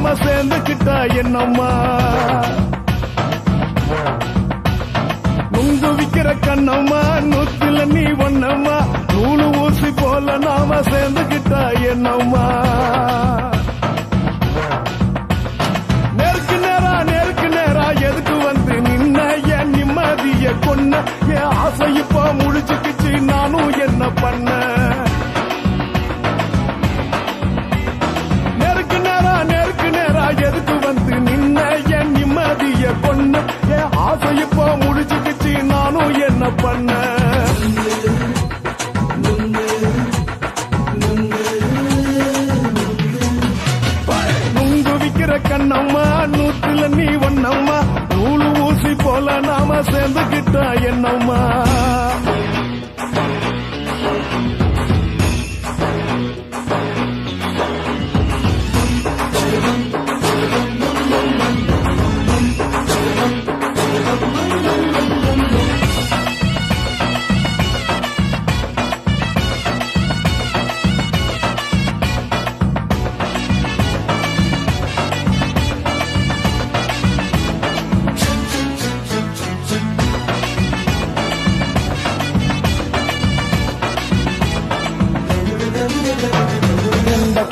நாம சேர்ந்துக்கிட்டா என்னம்மா நுங்கு விக்கிற கண்ணம்மா நூத்துல நீ ஒன்னம்மா நூலு ஊசி போல நாம சேர்ந்துக்கிட்டா என்னம்மா நேருக்கு நேரா எதுக்கு வந்து நின்ன என் நிம்மதிய கொன்ன என் ஆசை இப்ப முடிச்சுக்கிச்சு நானும் என்ன பண்ண நேருக்கு நேரா எதுக்கு வந்து நின்ன என் நிம்மதிய கொன்ன என் ஆசை இப்ப முடிச்சுக்கிச்சு நானும் என்ன பண்ண நுங்கு விக்கிற கண்ணம்மா நூத்துல நீ ஒன்னம்மா நூலு ஊசி போல நாம சேர்ந்துக்கிட்டா என்னம்மா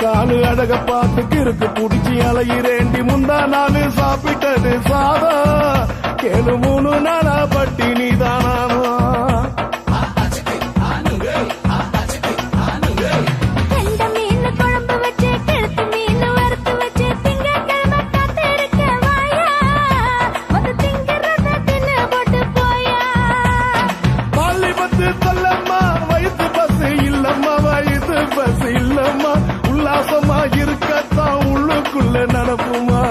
காலு அழக பார்த்துக்கு இருக்கு புடிச்சி அலையிறேண்டி முந்தா நாலு சாப்பிட்டது சாதம் கேளு 3 நாளா பட்டினி தானானோ பள்ளி பத்து சொல்லம்மா வயசு பஸ் இல்லம்மா வயசு பஸ் இல்லம்மா உல்லாசமா இருக்கத்தான் உள்ளுக்குள்ள நடப்புமா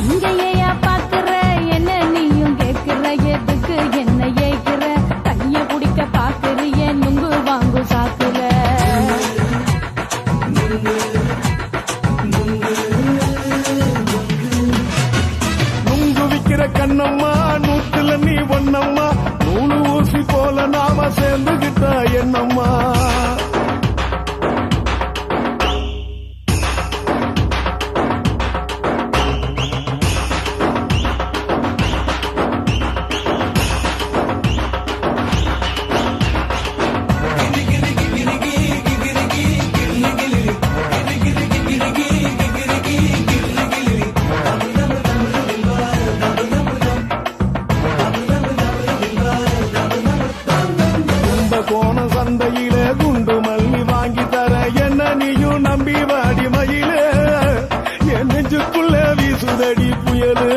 இங்கேயா பாக்குற என்ன நீயும் கேக்குற எதுக்கு என்ன ஏக்குற கைய குடிக்க பாக்குறிய நுங்கு வாங்கு சாக்குற நுங்கு விக்கிற கண்ணம்மா நூத்துல நீ ஒன்னம்மா நூலு ஊசி போல நாம சேர்ந்துகிட்டா என்னம்மா கோண சந்தையிலே குண்டு மல்லி வாங்கி தர என்ன நீயும் நம்பி வாடி மயிலே என் நெஞ்சுக்குள்ள வீசுதடி புயலு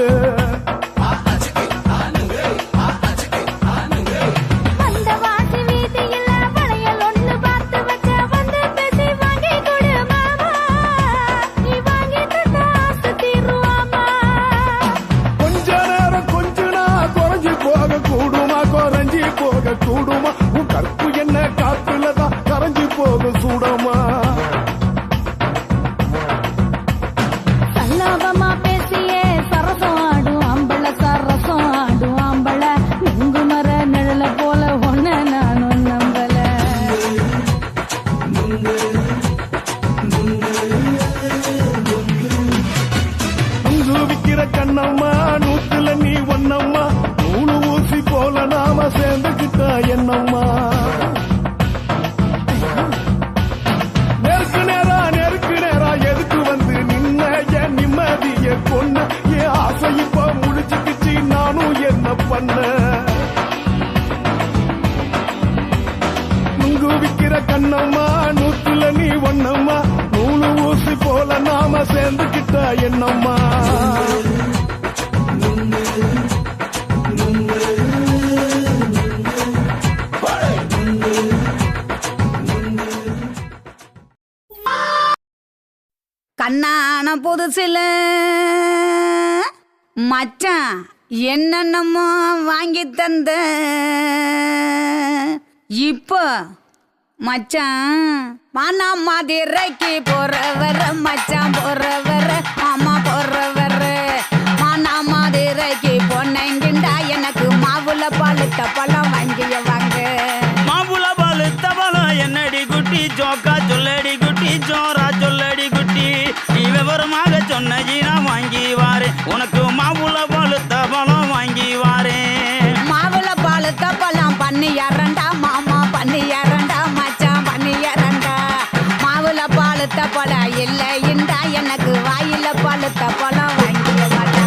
கூடுமா உன் கற்பு என்ன காத்துலதான் கரைஞ்சு போக சூடமா சல்லாபமா பேசியே சரசம் ஆடும் ஆம்பள சரசம் ஆடும் ஆம்பள நுங்கு மர நிழல போல ஒன்ன நானும் நம்பல நுங்கு விக்கிற கண்ணம்மா நூத்துல நீ ஒன்னம்மா நூலு ஊசி போல நாம சேர்ந்துக்கிட்டா என்னம்மா நேருக்கு நேரா எதுக்கு வந்து நின்ன என் நிம்மதிய கொன்ன என் ஆசை இப்ப முடிச்சுக்கிச்சு நானும் என்ன பண்ண நுங்கு விக்கிற கண்ணம்மா நூத்துல நீ ஒன்னம்மா நூலு ஊசி போல நாம சேர்ந்துக்கிட்டா என்னம்மா கண்ணான புதுசில மச்சான் என்னென்னமோ வாங்கி தந்த இப்போ மச்சான் மானா மதுரைக்கு போறவர மச்சான் போறவர மாமா போறவர மானா மதுரைக்கு பொண்ணுங்கிண்டா எனக்கு மாவுல பழுத்த பழம் வாங்கிய வாங்க மாவுல பழுத்த பழம் என்னடி குட்டி ஜோக்கா சொல்லடி குட்டி ஜோரா வாரேன் உனக்கு மாவுள பழுத்த பழம் வாங்கி வாரேன் மாவுள பழுத்த பழம் பண்ணியாரண்டா மாமா பண்ணியாரண்டா மச்சான் பண்ணியாரண்டா மாவுள பழுத்த பழம் இல்லைண்டா எனக்கு வாயில பழுத்த பழம் வாங்கிய மாட்டா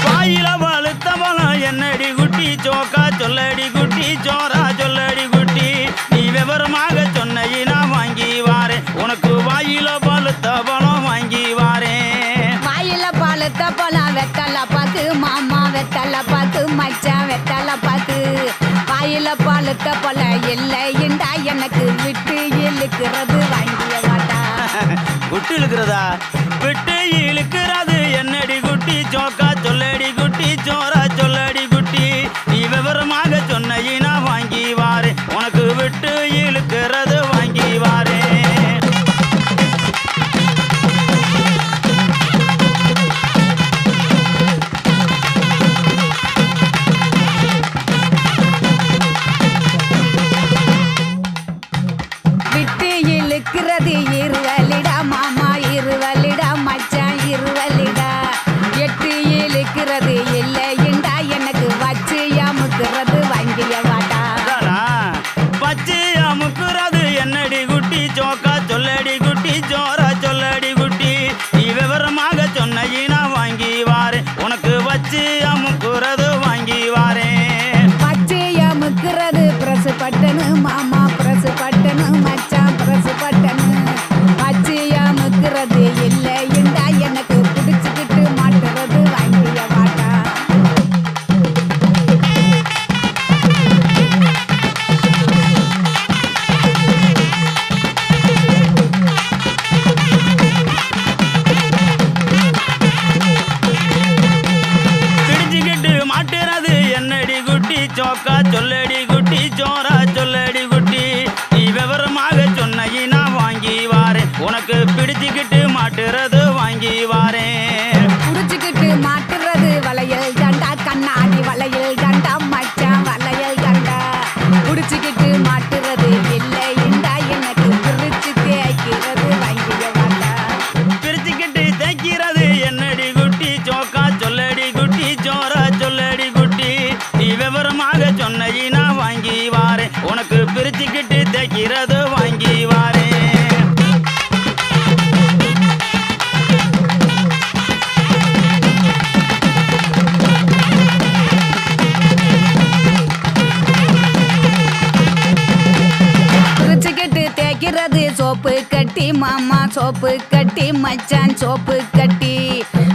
வாயில பழுத்த பழம் என்னடி குட்டி சோக்கா சொல்லடி குட்டி சோரா சொல்லடி குட்டி நீ விவரமாக சொன்னையினா வாங்கி வாரேன் உனக்கு வாயில பழுத்த பழம் வாங்கி வாரேன் வாயில பழுத்த பழம் வெத்தலை பாக்கு மாமா வெத்தலை பாக்கு மச்சான் வெத்தலை பாக்கு வாயில பழுத்த பழம் இல்லைண்டா எனக்கு விட்டு இழுக்கிறது வாங்கிய மாட்டா விட்டு இழுக்கிறதா விட்டு இழுக்கிறது என்னடி குட்டி சோக்கா சொல்லடி குட்டி சோரா சொல்லடி குட்டி நீ விவரமாக சொன்னையினா வாங்கி வாரேன் உனக்கு விட்டு இழுக்கிறது வாங்கி வாரேன் விட்டு இழுக்கிறது இருவலிடா மாமா இருவலிடா மச்சான் இருவலிடா எட்டு இழுக்கிறது இல்லைண்டா எனக்கு வச்சு அமுக்கிறது வாங்கிய வாட்டா அதானா? பச்சை அமுக்குறது என்னடி குட்டி சோக்கா சொல்லடி குட்டி சோரா சொல்லடி குட்டி நீ விவரமாக சொன்னையினா வாங்கி வாரேன் உனக்கு வச்சு அமுக்குறது வாங்கி வாரேன் பச்சை அமுக்கிறது பிரசு பட்டனு மாமா பிரசு பட்டனு மச்சான் பிரசு பட்டனு பச்சை அமுக்கிறது இல்லைண்டா எனக்கு பிடிச்சுக்கிட்டு மாட்டுறது வாங்கிய வாட்டா பிடிச்சுக்கிட்டு மாட்டுறது என்னடி குட்டி சோக்கா சொல்லடி குட்டி சோரா சொல்லடி குட்டி நீ விவரமாக சொன்னையினா வாங்கி வாரேன் உனக்கு பிடிச்சுக்கிட்டு மாட்டுறது வாங்கி வாரேன் புடிச்சுக்கிட்டு மாட்டுறது வளையல் தண்டா கண்ணாடி வளையல் தண்டா மச்சான் வளையல் தண்டா புடிச்சுக்கிட்டு மாட்டுறது இல்லைண்டா எனக்கு பிரிச்சு தேய்க்கிறது வாங்கிய வாட்டா பிரிச்சுக்கிட்டு தைக்கிறது என்னடி குட்டி சோக்கா சொல்லடி குட்டி சோரா சொல்லடி குட்டி நீ விவரமாக சொன்னையினா வாங்கி வாரேன் உனக்கு பிரிச்சுக்கிட்டு தைக்கிறது வாங்கி வாரேன் பிரிச்சுக்கிட்டு தேய்க்கிறது சோப்பு கட்டி மாமா சோப்பு கட்டி மச்சான் சோப்பு கட்டி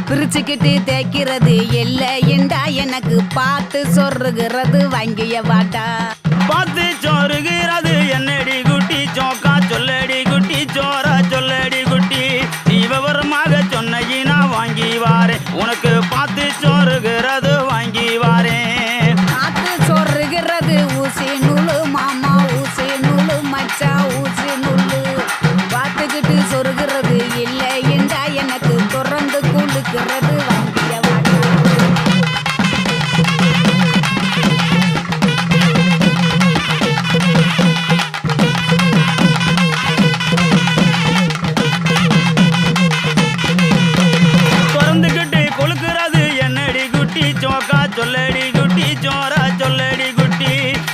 பிரிச்சுக்கிட்டு தேய்க்கிறது இல்லைண்டா எனக்கு பார்த்து சொருகிறது வாங்கிய வாட்டா பார்த்து சோறுகிறது என்னடி குட்டி சோக்கா சொல்லடி குட்டி சோரா சொல்லடி குட்டி நீ விவரமாக சொன்னையினா வாங்கி வாரேன் உனக்கு பார்த்து சோறுகிறது வாங்கி வாரேன் பார்த்து சொருகிறது ஊசி நூலு மாமா ஊசி நூலு மச்சான் ஊசி நூலு பார்த்துக்கிட்டு சொருகிறது இல்லைண்டா எனக்கு தொடர்ந்து குளுக்கிறது வாங்கிய வாட்டா திறந்துக்கிட்டு கொழுக்கிறது என்னடி குட்டி சோக்கா சொல்லடி குட்டி சோரா சொல்லடி குட்டி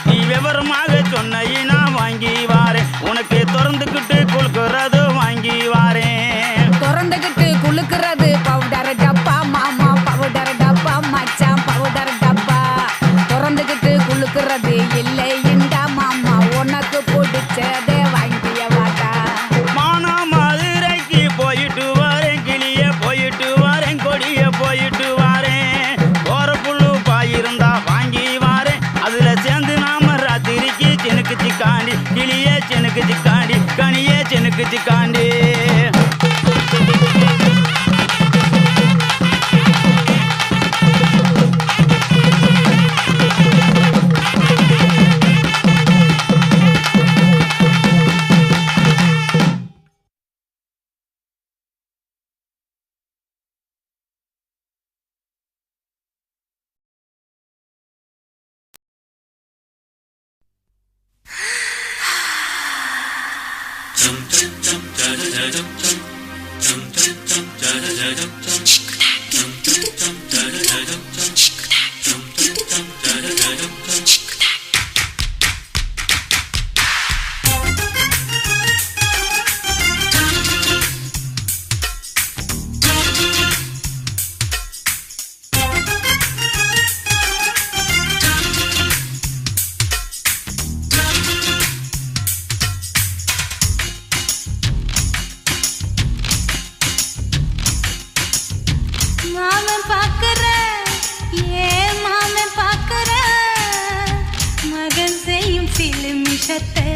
நீ விவரமாக சொன்னையினா வாங்கி வாரேன் உனக்கு திறந்துக்கிட்டு கொழுக்கிறது வாங்கி வாரேன் திறந்துக்கிட்டு குளுக்கிறது பவுடர் டப்பா மாமா பவுடர் டப்பா மச்சான் பவுடர் டப்பா திறந்துக்கிட்டு குளுக்கிறது இல்லைண்டா மாமா உனக்கு பிடிச்சதே வாங்கிய வாட்டா மானா மதுரைக்கு போயிட்டு வரேன் கிளிய போயிட்டு வரேன் கொடிய போயிட்டு வரேன் போற புல்லு பாயிருந்தா வாங்கி வாரேன் அதுல சேர்ந்து நாம ராத்திரிக்கு சினுக்கு சிக்காண்டி கிளிய சினுக்கு சிக்காண்டி கனிய சினுக்கு சிக்காண்டி மாமன் பாக்குற ஏன் மாமன் பாக்குற மகன் செய்யும் சிலுமிஷத்தை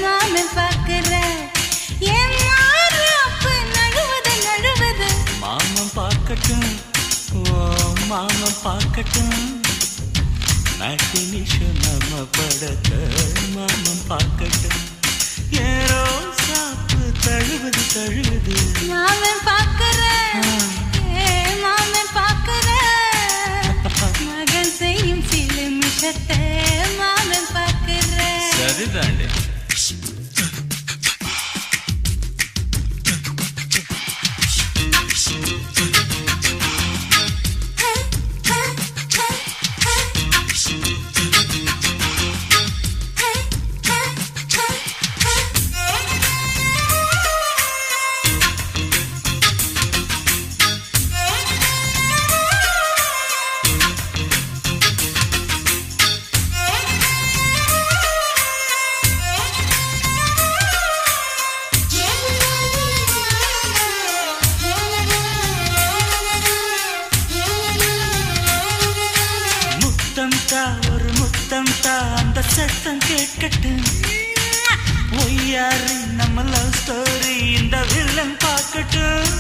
மாமன் பாக்குற ஏன் மாறாப்பு நழுவது நழுவது மாமன் பார்க்கட்டும் ஓ மாமன் பார்க்கட்டும் மேட்டினிஷு நம்ம படத்தை மாமன் பார்க்கட்டும் ஏரோ சாப்பு தழுவது தழுவது மாமன் பாக்குற ஏன் மாமன் பாக்குற மகன் செய்யும் சிலுமிஷத்தை மாமன் பாக்குற சரிதாண்டே ஒரு முத்தம் தா அந்த சத்தம் கேட்கட்டும் ஒய்யாரு நம்ம லவ் ஸ்டோரி இந்த வில்லன் பார்க்கட்டும்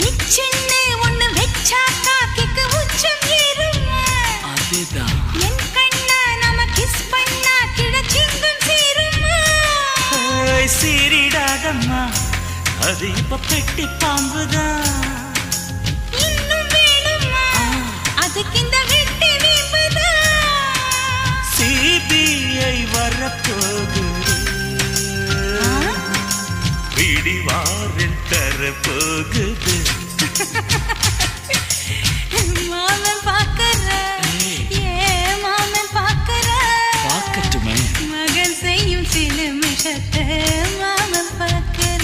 நிச்சன்னு ஒண்ணு வெச்சாக்கா கிக்கு உச்சம் ஏறுமா அதுதான் என் கண்ணா நாம கிஸ் பண்ணா கிடச்சிங்கும் சீருமா சீரிடாதம்மா அது இப்ப பெட்டி பாம்புதான் இன்னும் வேணுமா அதுக்கு இந்த வெட்டி வீம்புதான் சிபிஐ வரப்போகுது பிடிவாரில் தரப்போகுது மாமன் பாக்குற ஏன் மாமன் பாக்குற பார்க்கட்டுமே மகன் செய்யும் சிலுமிஷத்தை மாமன் பாக்குற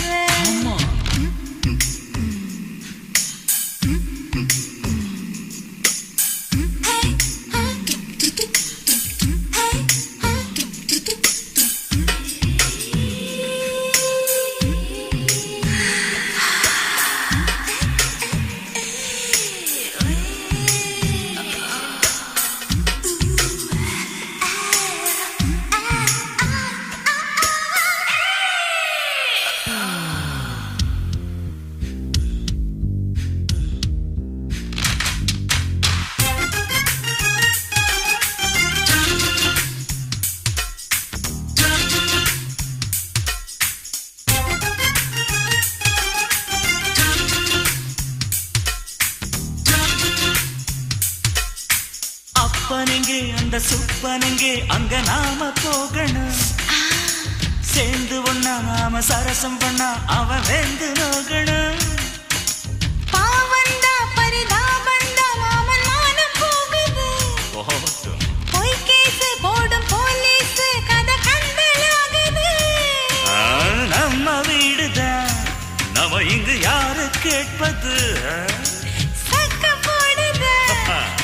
அப்பனெங்கே அந்த சுப்பனெங்கே அங்க நாம போகணும் சேர்ந்து ஒண்ணா நாம சரசம் பண்ணா அவன் வெந்து நோகணும் பாவந்தா பரிதாபந்தா மாமன் மானம் போகுது பொய் கேசு போடும் போலீஸ் கதை கண்டலாகுது நம்ம வீடுதான் நம்ம இங்கு யாரு கேட்பது சக்க போடுது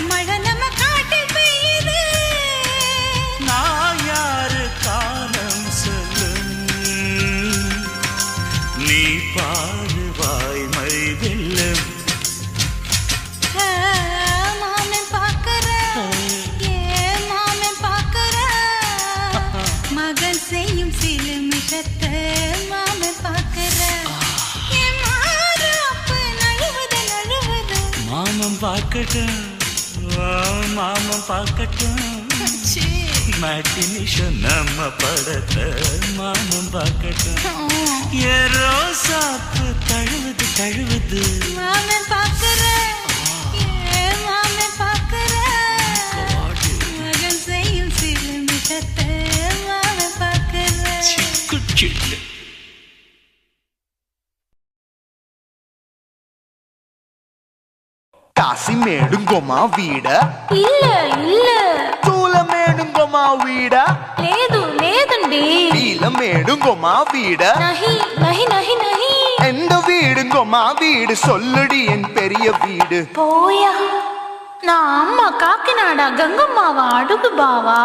மழை நம்ம காட்டில் பெய்யுது நான் யாரு காலம் சொல்லும் நீ பாரு வாய்மை வெல்லும் மாமன் பாக்குற ஏன் மாமன் பாக்குற மகன் செய்யும் சிலுமிஷத்தை மாமன் பாக்குற என் மாறாப்பு நழுவுது நழுவுது மாமன் பார்க்கட்டும் மாமன் பார்க்கட்டும் மேட்டினிஷன் நம்ம படத்தை மாமன் பார்க்கட்டும் ஏரோ சாப்பு தழுவுது தழுவுது மாமன் பாக்குற ஏன் மாமன் பாக்குற மகன் செய்யும் சிலுமிஷத்தை மாமன் பாக்குற குச்சிட்டு కాసి మేడుంగోమా వీడ இல்ல இல்ல తూల మేడుంగోమా వీడ లేదు లేదండి వీల మేడుంగోమా వీడ நஹி நஹி நஹி நஹி எந்த வீடுங்கோமா வீடு சொல்லுடி என் பெரிய வீடு போயா நான் அம்மா காக்கிநாடா கங்கம்மாவா அடுகு பாவா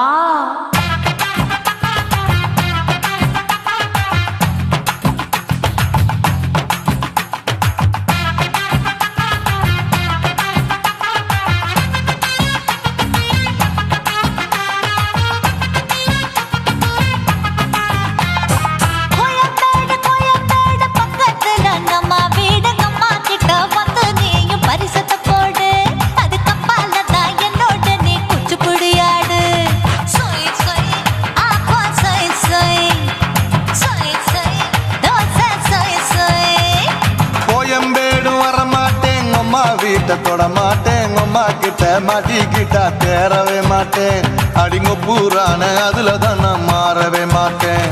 தொட மாட்டேன் அம்மா கிட்ட மாட்டிக்கிட்டா தேரவே மாட்டேன் அடிங்க பூரான அதுல தான் நான் மாறவே மாட்டேன்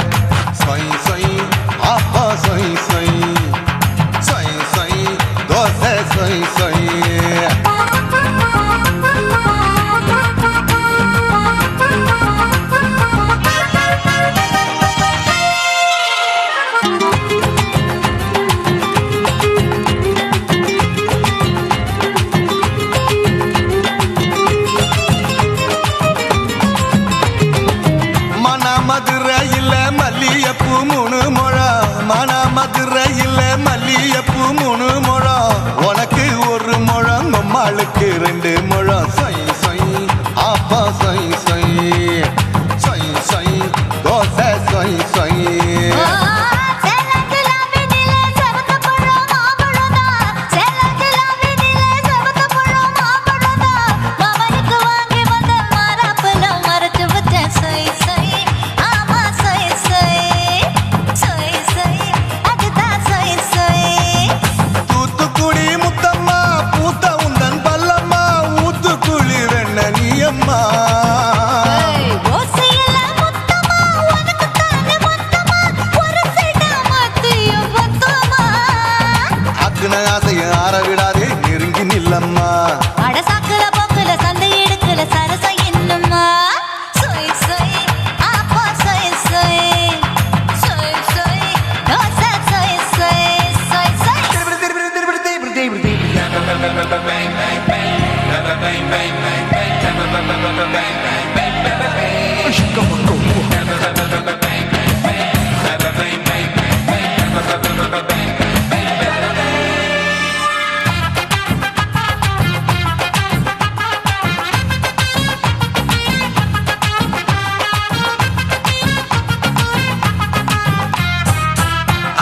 சொய் சொய் அப்பா சொய் சொய் சொய் சொய் தோசை சொய் சொய் மதுரையில் மல்லியப்பூ 3 முழம் மன மதுரையில் மல்லியப்பூ 3 முழம் உனக்கு 1 முழம் நம்மளுக்கு 2 முழம் சொய் சொய் அப்பா சொய் சொய் சொய் சொய் தோசை சொய் சொய் ஆரவிடாதே நெருங்கி நில்லம்மா அட சாக்குல போக்குல சந்தை எடுக்கல சரச என்னம்மா சொய் சொய் அப்பா சொய் சொய் சொய் சொய் தோசை சொய் சொய் சொய் சொய்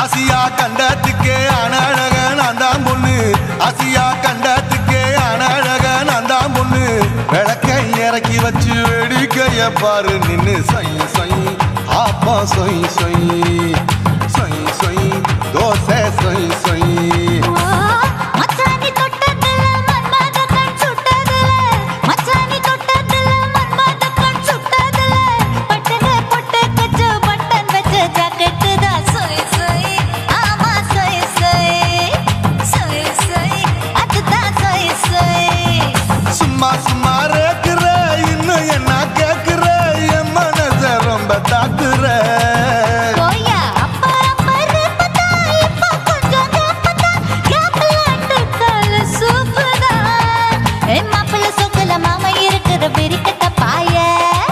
ஆசியா கண்டத்துக்கே அனழக நான் தான் பொண்ணு ஆசியா கண்டத்துக்கே அனழக நான் தான் பொண்ணு விளக்கை இறக்கி வச்சு வேடிக்கைய பாரு நின்னு சொய் சொய் ஆப்பா சொய் சொய் சொய் சொய் தோசை சொய் சொய் சும்மா சும்மா ரேக்குற இன்னும் என்ன கேக்குற என் மனச ரொம்ப தாக்குற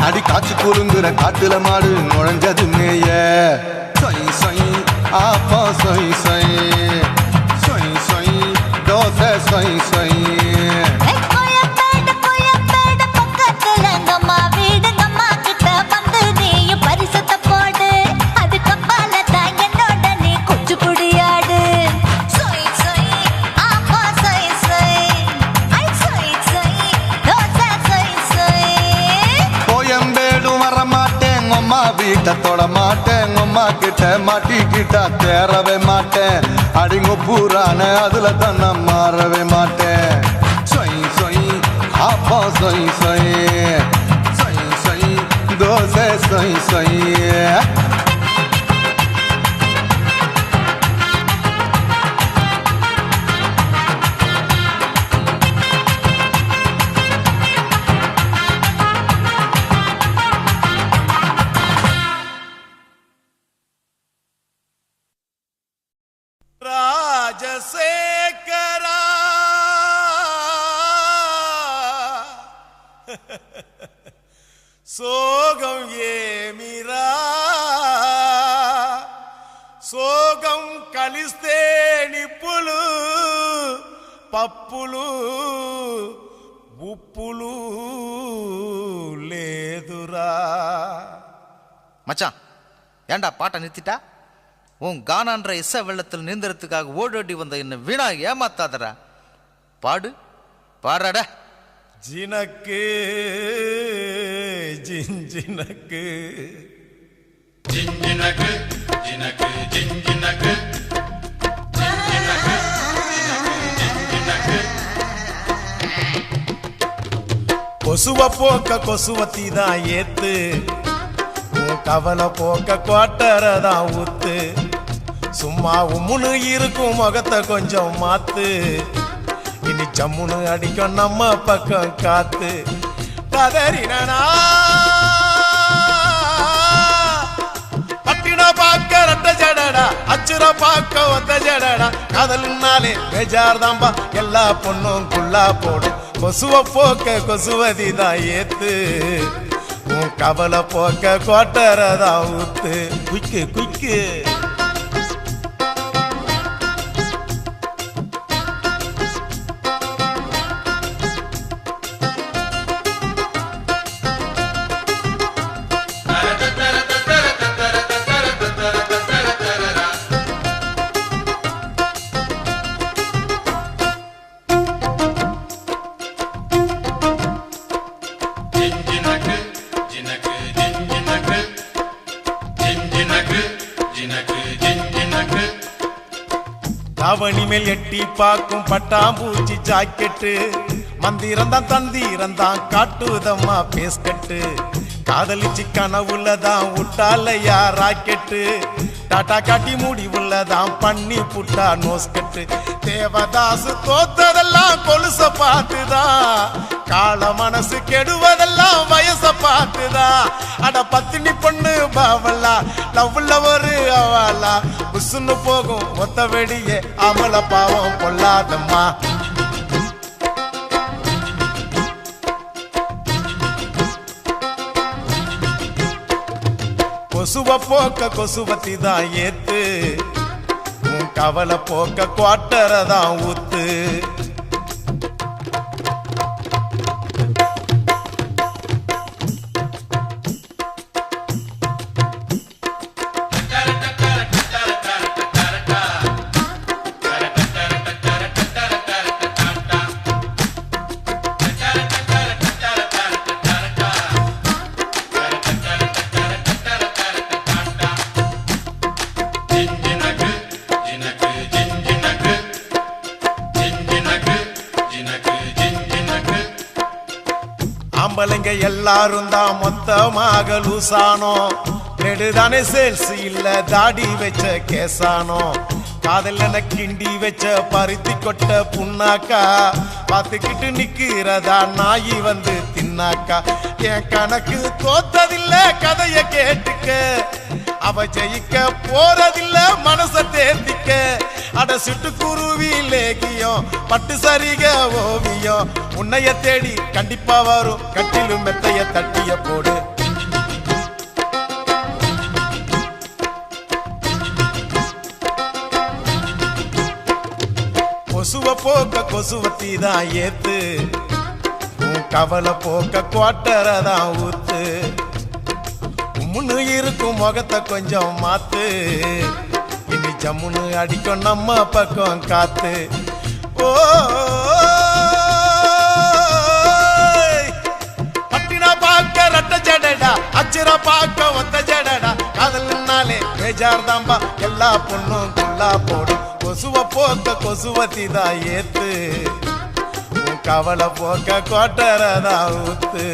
அடி காய்ச்சி குறுங்குற காட்டுல மாடு நுழைஞ்சது மேய சொய் சொய் ஆப்பா சொய் சொய் சொய் சொய் தோசை சொய் சொய் வீட்டை தொட மாட்டேன் அம்மா கிட்ட மாட்டிக்கிட்டா தேரவே மாட்டேன் அடிங்க பூரான அதுல தான் நான் மாறவே மாட்டேன் சொய் சொய் அப்பா சொய் சொய் சொய் சொய் தோசை சொய் சொய் சோகம் ஏமிரா సోగం కలిస్తే నిప్పులు పప్పులు ఉప్పులు లేదురా. மச்சான் ஏண்டா பாட்டை நிறுத்திட்டா? உன் கானான்ற இசை வெள்ளத்தில் நீந்தறதுக்காக ஓடோடி வந்த என்ன வீணா ஏமாத்தாதரா. பாடு பாடுறாட. ஜினக்கு ஜிஞ்சினக்கு ஜிஞ்சினக்கு ஜினக்கு ஜிஞ்சினக்கு ஜிஞ்சினக்கு ஜிஞ்சினக்கு கொசுவ போக்க கொசுவத்தி தான் ஏத்து, உன் கவலை போக்க கோட்டரதான் ஊத்து. சும்மா உம்முன்னு இருக்கும் முகத்தை கொஞ்சம் மாத்து, இனி ஜம்முன்னு அடிக்கும் நம்ம பக்கம் காத்து. கதறினா பட்டின பாக்க ரெட்ட ஜடடா, அச்சுர பாக்க ஒத்த ஜடடா. காதல்னாலே பேஜார் தாம்பா, எல்லா பொண்ணும் குள்ளா போடும். கொசுவ போக்க கொசுவதி தான் ஏத்து, உன் கவலை போக்க கோட்டரதான் ஊத்து. குய்க்கு குய்க்கு தாவணி மேல் எட்டி பாக்கும் பட்டாம்பூச்சி ஜாக்கெட்டு, மந்திரந்தான் தந்திரந்தான் காட்டுதம்மா பேஸ்கட்டு. காதலிச்சு கனவுலதான் விட்டாலையா ராக்கெட்டு, டாட்டா காட்டி முடிவுள்ளதான் பண்ணி புட்டா நோஸ்கட்டு. தேவதாசு தோத்ததெல்லாம் கொலுச பார்த்துதான், கால மனசு கெடுவதெல்லாம் வயச பார்த்துதான். அட பத்தினி பொண்ணு பாவலா, லவ்ல ஒரு அவலா, புசுன்னு போகும் ஒத்த வெடியே அமல பாவம் பொல்லாதம்மா. கொசுவ போக்க கொசுவத்தி தான் ஏத்து, உன் கவலை போக்க குவாட்டரதான் ஊத்து. ஆம்பளைங்க எல்லாரும் தான் மொத்தமாக லூசானோ, நெடுதானே சேல்ஸ் இல்ல தாடி வச்ச கேசானோ. காதல் என கிண்டி வச்ச பருத்தி கொட்ட புண்ணாக்கா, பார்த்துக்கிட்டு நிக்கிறதா நாயி வந்து தின்னாக்கா. என் கணக்கு தோத்ததில்ல கதைய கேட்டுக்க, அவ ஜெயிக்க போறதில்ல மனச தேர்த்திக்க. அட சிட்டுக்குருவி லேகியம் பட்டு சரிக ஓவியம், உன்னைய தேடி கண்டிப்பா வரும் கட்டிலும் மெத்தைய தட்டிய போடு. கொசுவ போக்க கொசுவத்தி தான் ஏத்து, உன் கவலை போக்க குவாட்டரதான் ஊத்து. உம்முன்னு இருக்கும் முகத்தை கொஞ்சம் மாத்து, இனி ஜம்முன்னு அடிக்கும் நம்ம பக்கம் காத்து. ஓ பட்டினா பாக்க ரெட்ட ஜடடா, அச்சுர பாக்க ஒத்த ஜடடா. காதல்னாலே பேஜார் தாம்பா, எல்லா பொண்ணும் குள்ளா போடும். கொசுவ போக்க கொசுவத்தி தான் ஏத்து, உன் கவலை போக்க கோட்டரதான் ஊத்து.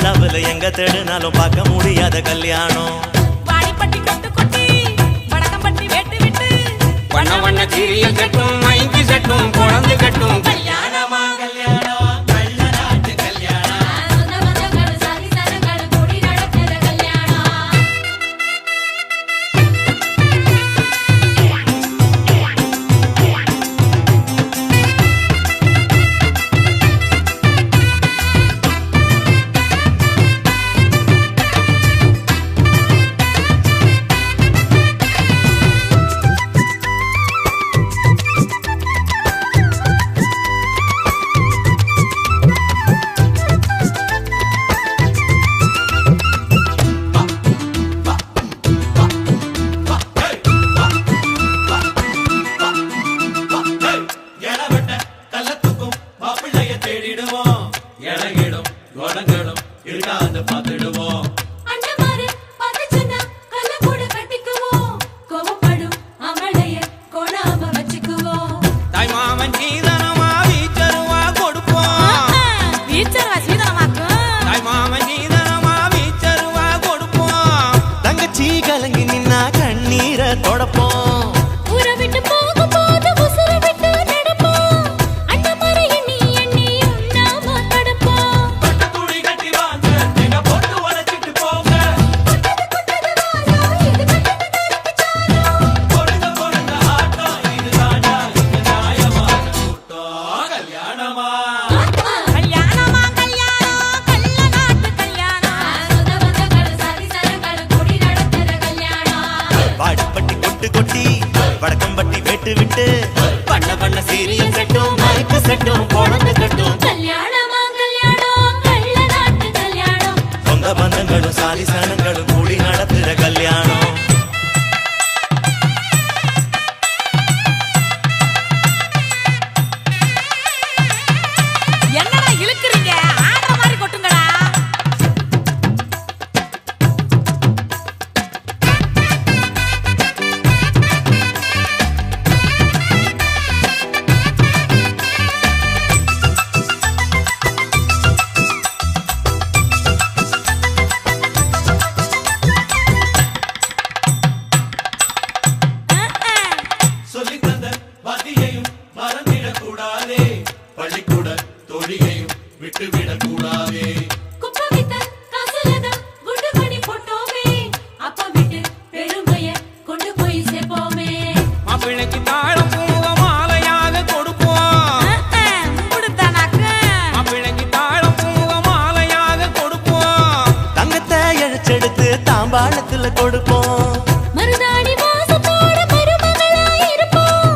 லவ்ல எங்க தேடினாலும் பார்க்க முடியாத கல்யாணம். வாடிப்பட்டி கட்டு கொட்டி வடக்கம்பட்டி வேட்டு விட்டு வண்ண வண்ண சீரியல் கட்டும் மைக்கு சட்டும் குழந்தை கட்டும் கல்யாணமா கல்யாணம் கள்ள நாட்டு கல்யாணம் சொந்த பந்தங்கள் சாதி சனங்கள் கூடி நடக்கிற கல்யாணம். எப்படிதான் பார்த்துடுவோம் அண்ணமாரு பதச்சனா கல்ல கூட கட்டிக்குவோம் கோவப்படும் அமளைய கொடாம வச்சுக்குவோம் தாய் மாமன் சீதனமா வீச்சருவா கொடுப்போம் வீச்சருவா சீதனமாக்கும் தாய் மாமன் சீதனமா வீச்சருவா கொடுப்போம் தங்கச்சி கலங்கி நின்னா கண்ணீரை தொடப்போம் ஊரை விட்டு போகும் போது உசுர விட்டு நடப்போம் அண்ணமாரு எண்ணி எண்ணி உண்ணாம தடுப்போம் துணி கட்டி வாங்க எங்க போட்டு உழைச்சிட்டு போங்க பொருங்க பொருங்க ஆட்டம் இதுதாண்டா இங்க நியாயமான கூட்டம் கல்யாணமா கல்யாணமா கல்யாணம் கல்ல நாட்டு கல்யாணம் சொந்த பந்தங்கள் சாதி சரங்கள் கூடி நடத்துற கல்யாணம் வாடிப்பட்டி கொட்டு கொட்டி வடக்கம்பட்டி வெட்டு விட்டு பண்ண பண்ண சீரியல் செட்டும் மைக்கு செட்டும் குழந்தை கட்டும் கல்யாணமா கல்யாணம் கல்ல நாட்டு கல்யாணம் சொந்த பந்தங்களும் சாதி சனங்களும் கூடி நடத்துற கல்யாணம் என்னடா இழுக்குறீங்க ஆடுற மாதிரி கொட்டுங்கடா சொல்லி தந்த வாத்தியையும் மறந்திடக்கூடாதே பள்ளிக்கூட தொழிலையும் விட்டுவிடக்கூடாதே குப்பை வித்த காசுலத குண்டு மணி போட்டோமே அப்பா விட்டு பெருமைய கொண்டு போய் சேர்ப்போமே மாப்பிள்ளைக்கு தாழம் பூவ மாலையாக கொடுப்போம் கொடுத்தானாக்கு மாப்பிள்ளைக்கு தாழம் பூவ மாலையாக கொடுப்போம் தங்கத்தை இழைச்செடுத்து தாம்பாளத்துல கொடுப்போம் மருதாணி வாசத்தோட மருமகளா இருப்போம்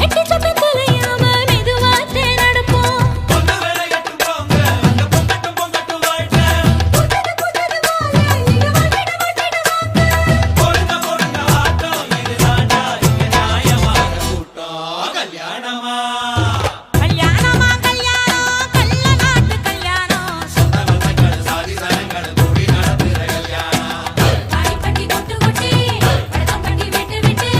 எட்டி சத்தம் தொலையாம மெதுவாத்தே நடப்போம் பொங்க விளையாட்டு போங்க அங்க பொங்கட்டும் பொங்கட்டும் வாழ்க்கை பொருங்க பொருங்க ஆட்டம் இதுதாண்டா இங்க நியாயமான கூட்டம் கல்யாணமா கல்யாணமா கல்யாணம் கல்ல நாட்டு கல்யாணம் சொந்த பந்தங்கள் சாதி சனங்கள் கூடி நடத்துற கல்யாணம் பாடிப்பட்டி கொட்டு கொட்டி படக்கம் பண்ணி விட்டு விட்டு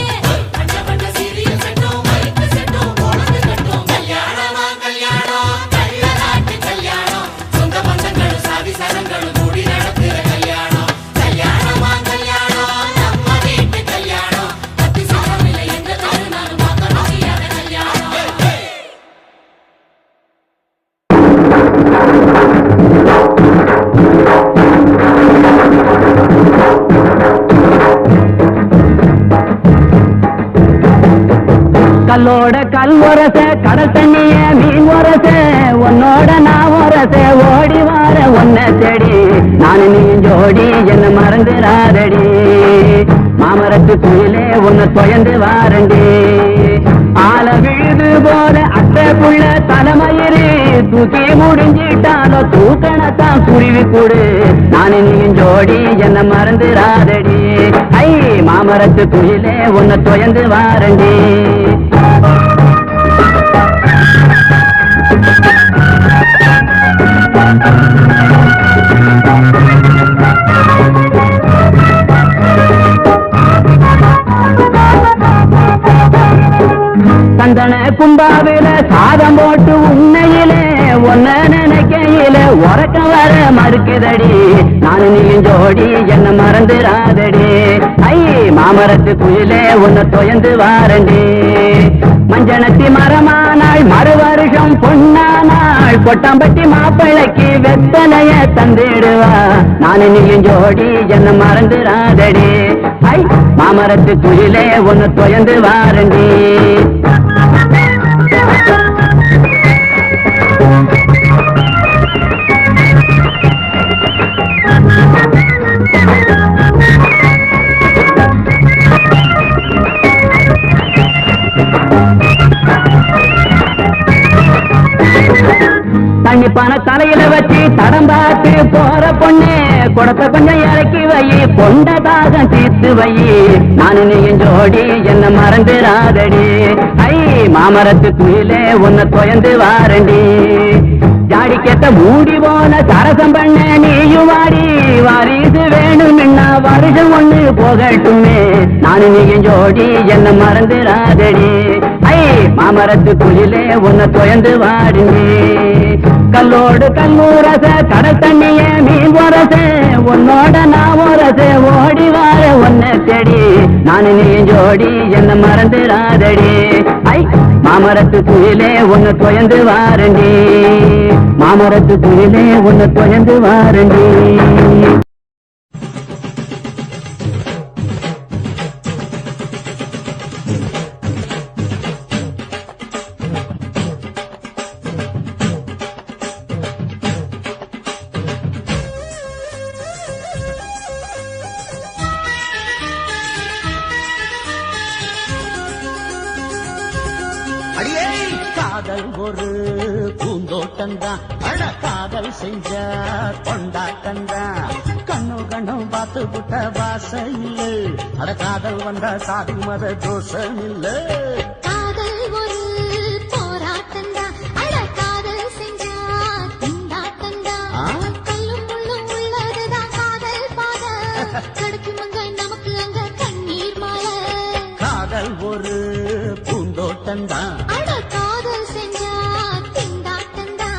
பண்ண பண்ண சீரியல் செட்டும் மைக்கு செட்டும் குழந்தை கட்டும் கல்யாணமா கல்யாணம் கல்ல நாட்டு கல்யாணம் சொந்த பந்தங்கள் சாதி சனங்கள் கூடி நடத்துற கல்யாணம் கல்யாணமா கல்யாணம் நம்ம வீட்டு கல்யாணம் பத்தி சாரமில்லை எங்க தருணாலும் பார்க்க முடியாத கல்யாணம் கல்லோட கல் உரச கடல் தண்ணிய மீன் உரச உன்னோட நான் உரச ஓடி வார உன்னை தேடி நான் நீ ஜோடி என்ன மறந்துடாதடி மாமரத்து குயிலே உன்னை தொயந்து வாரண்டி ஆல விழுது போல அத்தை புள்ள தலைமயிறு தூக்கி முடிஞ்சிட்டாலோ தூக்கணத்தான் குருவி கூடு நான் நீ ஜோடி என்ன மறந்துடாதடி ஐ மாமரத்து குயிலே உன்னை தொயந்து வாரண்டி சந்தன கும்பாவில சாதம் போட்டு உன்னையிலே ஒன்ன நினைக்கையில உறக்க வர மறுக்குதடி நான் நீயும் ஜோடி என்ன மறந்துடாதடி ஐ மாமரத்து குயிலே உன்னை தொயந்து வாரண்டி மஞ்சனத்தி மரமானாள் மறு வருஷம் பொன்னானாள் கொட்டாம்பட்டி மாப்பிள்ளைக்கு வெத்தலைய தந்திடுவா நான் நீயும் ஜோடி என்ன மறந்துடாதடி ஐ மாமரத்து குயிலே உன்னை தொயந்து வாரண்டி தண்ணி பானை தலையில வச்சு தடம் பார்த்து போற பொண்ணு குடத்தை கொஞ்சம் இறக்கி வை பொண்ட தாகம் தீர்த்து வை நானு நீயும் ஜோடி என்ன மறந்துடாதடி ஐ மாமரத்து குயிலே உன்னை தொயந்து வாரண்டி ஜாடிக்கேத்த மூடி போன சரசம் பண்ண நீயும் வாடி வாரிசு வேணும்னா வருஷம் ஒண்ணு போகட்டுமே நானும் நீயும் ஜோடி என்ன மறந்துடாதடி ஐ மாமரத்து குயிலே உன்னை தொயந்து வாடினே கல்லோடு கல்லூரச கடல் தண்ணிய மீன் வரச உன்னோட நான் வரச ஓடி வார உன்னை தேடி நானும் நீயும் ஜோடி என்ன மறந்துடாதடி ஐ மாமரத்து குயிலே உன்னை தொயந்து வாரண்டி மாமரத்து குயிலே உன்னை தொயந்து வாரண்டி அடியே காதல் ஒரு பூந்தோட்டந்தான் அட காதல் செஞ்ச கொண்டாட்டந்தான் கண்ணு கண்ணும் பார்த்து புட்ட வாசம் இல்ல அட காதல் வந்த சாதி மத தோஷம் இல்ல காதல் ஒரு போராட்டந்தான் அட காதல் செஞ்சா திண்டாட்டந்தான் கல்லும் முள்ளும் உள்ளதுதான் காதல் பாத கிடைக்கும் அங்க நமக்கு அங்க கண்ணீர் மாலை காதல் ஒரு பூந்தோட்டந்தான் அட காதல் செஞ்சா திண்டாட்டந்தான்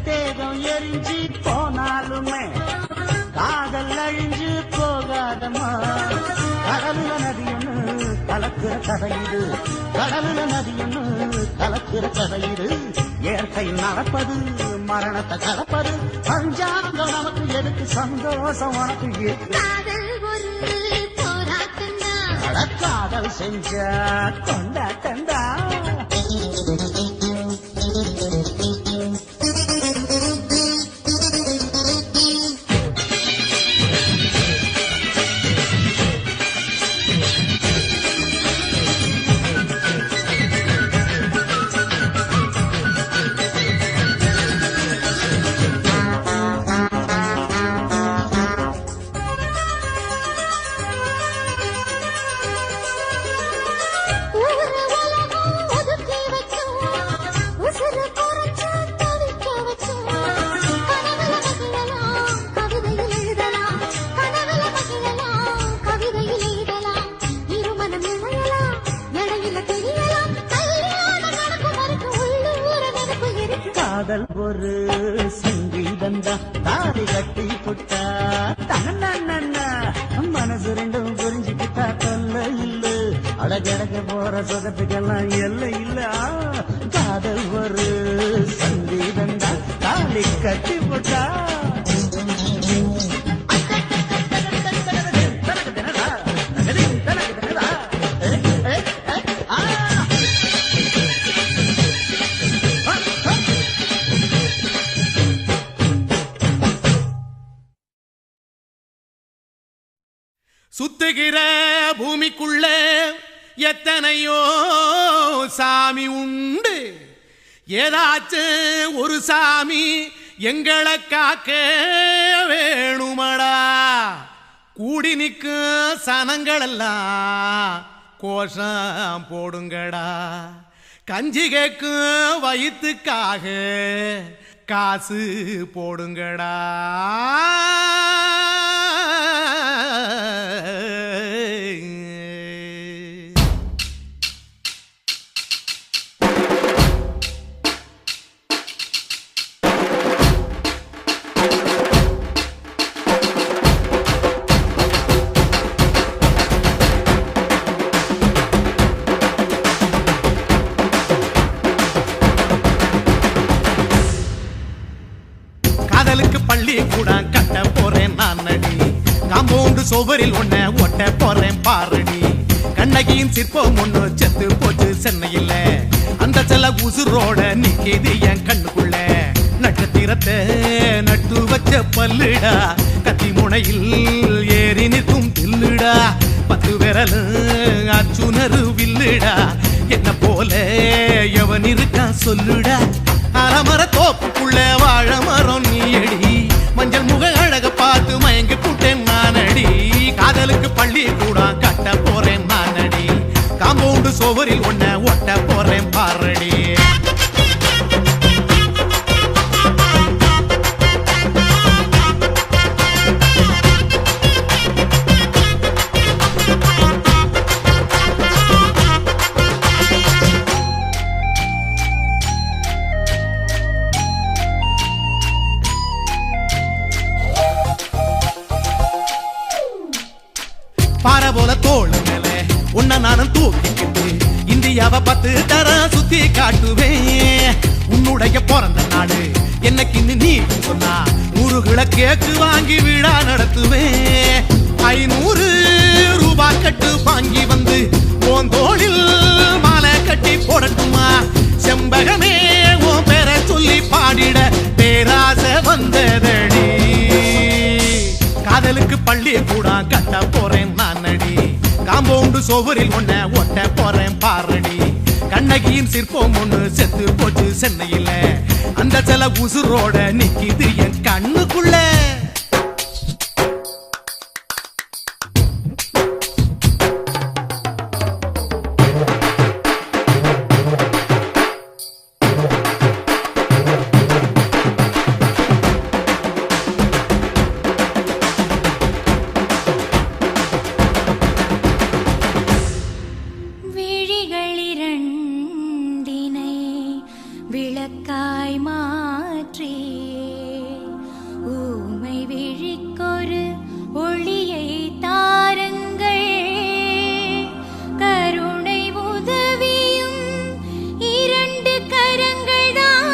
தேகம் எரிஞ்சு போனாலுமே காதல் அழிஞ்சு போகாதமா கடலுல நதியொன்னு கலக்கிற கதையிடு கடலுல நதியொன்னு கலக்கிற கதையிடு இயற்கை நடப்பது மரணத்தை கலப்பது பஞ்சாங்கம் நமக்கு எதுக்கு சந்தோஷம் உனக்கு காதல் ஒரு போராட்டந்தான் அட காதல் செஞ்ச கொண்டாட்டந்தா ஊரு உலகம் ஒதுக்கி வச்சோம் உசுறு குறைச்சு தவிக்க வச்சோம் கனவுல மகிழலாம் கவிதையில் எழுதலாம் கனவுல மகிழலாம் கவிதையில் எழுதலாம் இருமனம் இணையலாம் இடையில தெரியலாம் கல்யாணம் நடக்கும் வரைக்கும் உள்ளூர நினைப்பு இருக்கு காதல் ஒரு சங்கீதந்தா தாலி கட்டி புட்டா தன்னா மனசு ரெண்டும் புரிஞ்சுக்கிட்டா தொல்ல இல்ல அழகழக போற சொகத்துக்கெல்லாம் எல்லை இல்ல காதல் ஒரு சங்கீதந்தா தாலி கட்டி புட்டா சுத்துகிற பூமிக்குள்ள எத்தனையோ சாமி உண்டு ஏதாச்சும் ஒரு சாமி எங்களை காக்க வேணுமடா கூடி நிற்கும் சனங்களெல்லாம் கோஷம் போடுங்கடா கஞ்சி கேக்கும் வயிற்றுக்காக காசு போடுங்கடா காதலுக்கு பள்ளி கூட கட்ட போறேன் நான் நடி காம்பவுண்டு சுவரில் ஒன்ன ஒட்ட போறேன் பாரடி கண்ணகியின் சிற்பம் ஒண்ணு செத்து போச்சு சென்னையில் அந்த செல்ல உசுரோட நிக்கிது என் கண்ணுக்குள்ள நட்சத்திரத்தை நட்டு வச்ச பல்லுடா கத்தி முனையில் ஏறி நிற்கும் தில்லுடா 10 விரல் அச்சுணரு வில்லுடா என்ன போல எவன் இருக்கா சொல்லுடா அறமர தோப்புக்குள்ள வாழ மரம் நீயடி மஞ்சள் முக அழக பார்த்து மயங்கி புட்டேன் நானடி காதலுக்கு பள்ளி கூட கட்ட போறேன் நானடி காம்பவுண்டு சோவரில் ஒன்ன ஒட்ட போறேன் பாரடி பாறை போல தோளு மேல உன்ன நானும் தூக்கிக்கிட்டு இந்தியாவை 10 தரம் சுத்தி காட்டுவேன் உன்னுடைய பிறந்த நாடு என்னைக்கு நீ சொன்னா 100 கிலோ கேக்கு வாங்கி விழா நடத்துவேன் 500 ரூபாய் கட்டு வாங்கி வந்து உன் தோளில் மாலை கட்டி போடட்டுமா செம்பகமே உன் பேரை சொல்லி பாடிட பேராசை வந்ததடி காதலுக்கு பள்ளி கூட கட்ட போறேன் நானடி காம்பவுண்டு சோவரில் ஒன்ன ஒட்ட போறேன் பாரடி கண்ணகியின் சிற்பம் ஒண்ணு செத்து போச்சு சென்னையில அந்த சில உசுரோட நிக்கிது என் கண்ணுக்குள்ள விளக்காய் மாற்றி ஊமை விழிக்கொரு ஒளியை தாருங்கள் கருணை உதவியும் 2 கரங்கள் தான்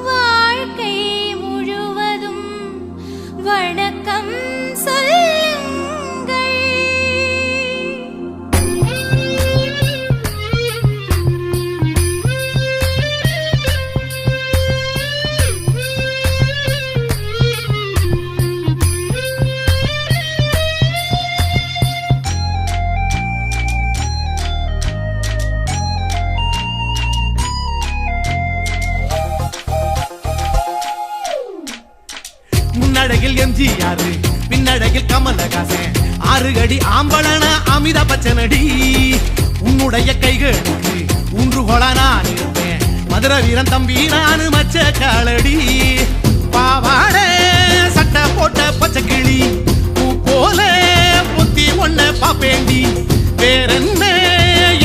வாழ்க்கை முழுவதும் வணக்கம் முன்னழகில் எம்ஜிஆர் பின்னழகில் கமலஹாசன் 6 அடி ஆம்பளன அமிதாப் பச்சனடி உன்னுடைய கைகளுக்கு ஊன்றுகோலா நான் இருப்பேன் மதுரை வீரன் தம்பி நானு மச்ச காலடி பாவாட சட்டை போட்ட பச்சை கிளி பூ போல புத்தி ஒன்ன பாப்பேண்டி வேறென்ன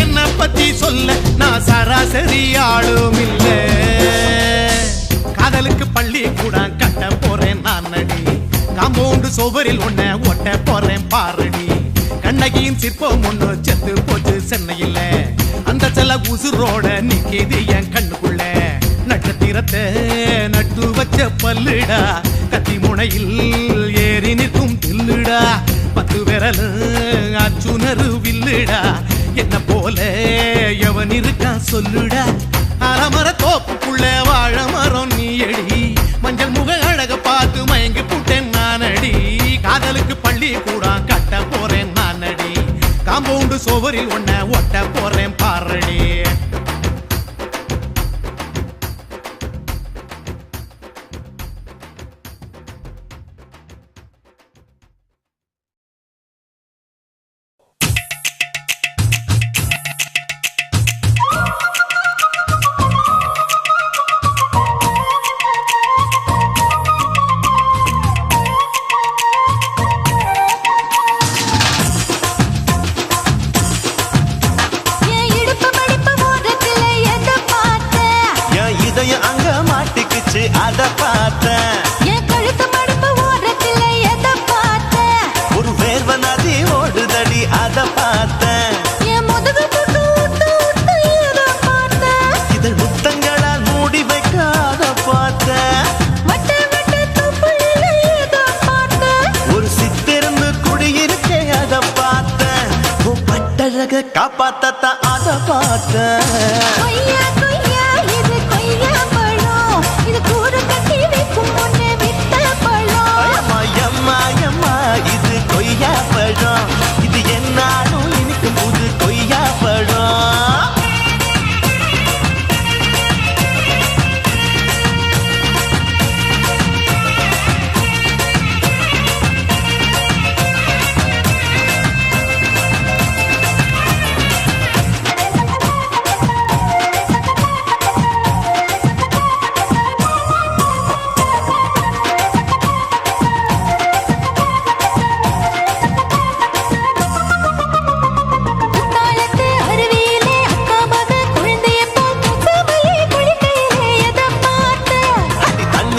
என்ன பத்தி சொல்ல நான் சராசரி ஆளும் இல்ல காதலுக்கு பள்ளி கூட கட்ட போறேன் நானடி காம்பவுண்டு சோவரில் ஒன்ன ஒட்ட போறேன் பாரடி கண்ணகியின் சிற்பம் ஒண்ணு செத்து போச்சு சென்னையில அந்த சில உசுரோட நிக்கிது என் கண்ணுக்குள்ள நட்சத்திரத்தை நட்டு வச்ச பல்லுடா கத்தி முனையில் ஏறி நிற்கும் தில்லுடா 10 விரல் அச்சுணரு வில்லுடா என்ன போல எவன் இருக்கா சொல்லுடா அறமர தோப்புக்குள்ள வாழ மரம் நீயடி மஞ்சள் முக அழக பார்த்து மயங்கி புட்டேன் நானடி காதலுக்கு பள்ளி கூட கட்ட போறேன் நானடி காம்பவுண்டு சோவரில் ஒன்ன ஒட்ட போறேன் பாரடி அத பார்த்தேன் என் கழுத்து மடுப்பு ஓரத்துல எத பார்த்தேன் ஒரு வேர்வ நதி ஓடுதடி அத பார்த்தேன் என் முதுகு புட்டு விட்டு விட்டு எத பார்த்தேன் இதழ் முத்தங்களால் மூடி வைக்க அத பார்த்தேன் வட்ட வட்ட தொப்புளில எத பார்த்தேன் ஒரு சித்திருந்து குடியிருக்கே அத பார்த்தேன் பட்டழக காப்பாத்தத்தான் அத பார்த்தேன் கொய்யா கொய்யா இது கொய்யா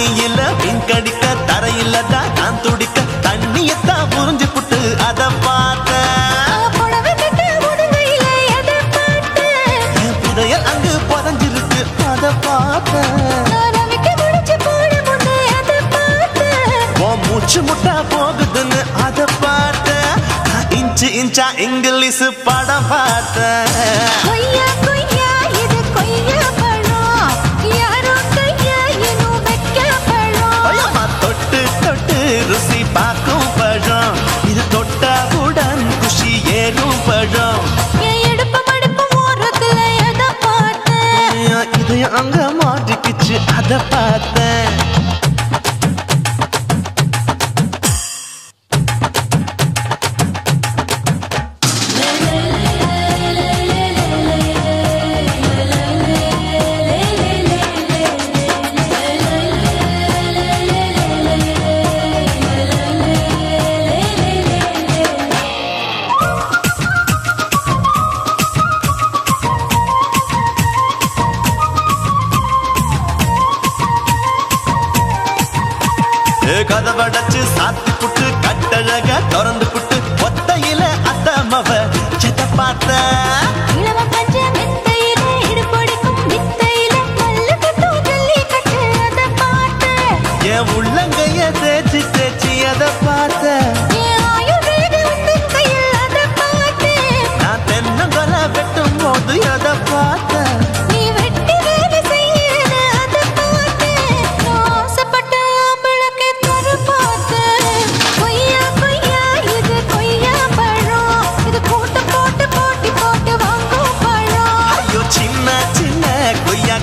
தண்ணியில மீன் கடிக்க தரையில்லடா நான் துடிக்க தண்ணியத்தான் புரிஞ்சு புட்டு அத பார்த்தேன் புதையல் அங்கு புதஞ்சிருக்கு அத பார்த்தேன் மூச்சு முட்டா போகுதுன்னு அத பார்த்தேன் இன்ச்சு இன்ச்சா இங்கிலீஷ் படம் பார்த்தேன் தொட்டு தொட்டு ருசி பார்க்கும் பழம் இது தொட்டாவுடன் குஷி ஏறும் பழம் இதயம் அங்க மாட்டிக்கிச்சு அத பார்த்தேன் கதவடைச்சு சாத்தி புட்டு கட்டழக திறந்து புட்டு ஒத்தையில அத்தமவ செத்த பார்த்த என் உள்ளங்கைய தேய்ச்சி தேய்ச்சி அத பார்த்த நான் தென்னங்கொலை வெட்டும் போது அத பார்த்த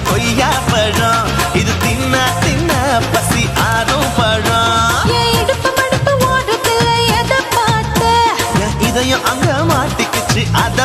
கொய்யா பழம் இது தின்ன தின்ன பசி ஆறும் பழம் இதயம் அங்க மாட்டிக்கிச்சு அத